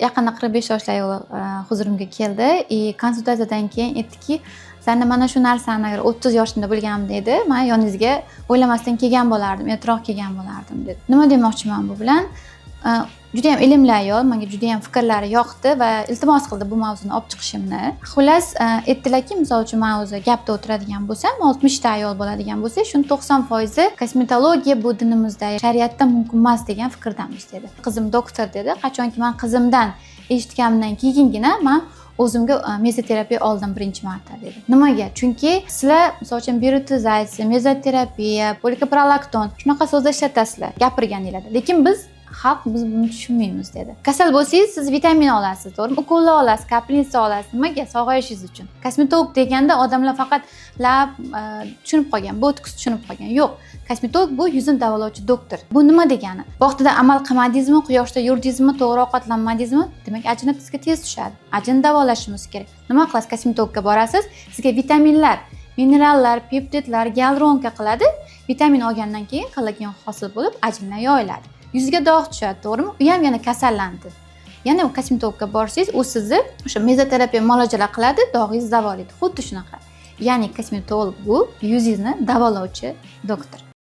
Yaqinda 45 yoshli ayol huzurimga keldi. Konsultatsiyadan keyin aytdiki, "Sanda mana shu narsani agar 30 yoshimda bo'lganimda edi, men yoningizga o'ylamasdan kelgan bo'lardim, ertaroq kelgan bo'lardim" dedi. Nima demoqchiman bu bilan? Juda ham ilmli ayol, menga juda ham fikrlari yoqdi va iltimos qildi bu mavzuni olib chiqishimni. Xullas, aytdilarki, misol uchun men o'zi gapda o'tiradigan bo'lsam, 60 ta ayol bo'ladigan bo'lsa, shuni 90% kosmetologiya bu dinimizda, shariatda mumkin emas degan fikrdamiz dedi. Qizim doktor dedi. Qachonki men qizimdan eshitganimdan keyingina men o'zimga mezoterapiya oldim birinchi marta dedi. Nimaga? Chunki sizlar misol uchun biotizatsiya, mezoterapiya, polikaprolakton shunaqa so'zlar ishlatasizlar gapirganinglarda. Lekin biz buni tushunmaymiz dedi. Kasal bo'lsangiz, siz vitamin olasiz, to'g'rimi? Ukollar olasiz, kapelnitsa olasiz. Nimaga? Sog'ayishingiz uchun. Kosmetolog deganda odamlar faqat lab tushunib qolgan, botoks tushunib qolgan. Yo'q. Kosmetolog bu yuzni davolovchi doktor. Bu nima degani? Vaqtida amal qilmadingizmi, quyoshda yurdingizmi, to'g'ri ovqatlanmadingizmi, demak ajinlar sizga tez tushadi. Ajinni davolashimiz kerak. Nima qilasiz? Kosmetologga borasiz, sizga vitaminlar, minerallar, peptidlar, gialuronka qiladi. Vitamin olgandan keyin kollagen hosil bo'lib, ajinlar yoyiladi. Yuzga dog' tushadi, to'g'rimi? U ham yana kasallandi. Yana kosmetologga borsangiz, u sizni o'sha mezoterapiya muolajalar qiladi, dog'ingizni davolaydi. Xuddi shunaqa. Ya'ni kosmetolog bu yuzingizni davolovchi doktor.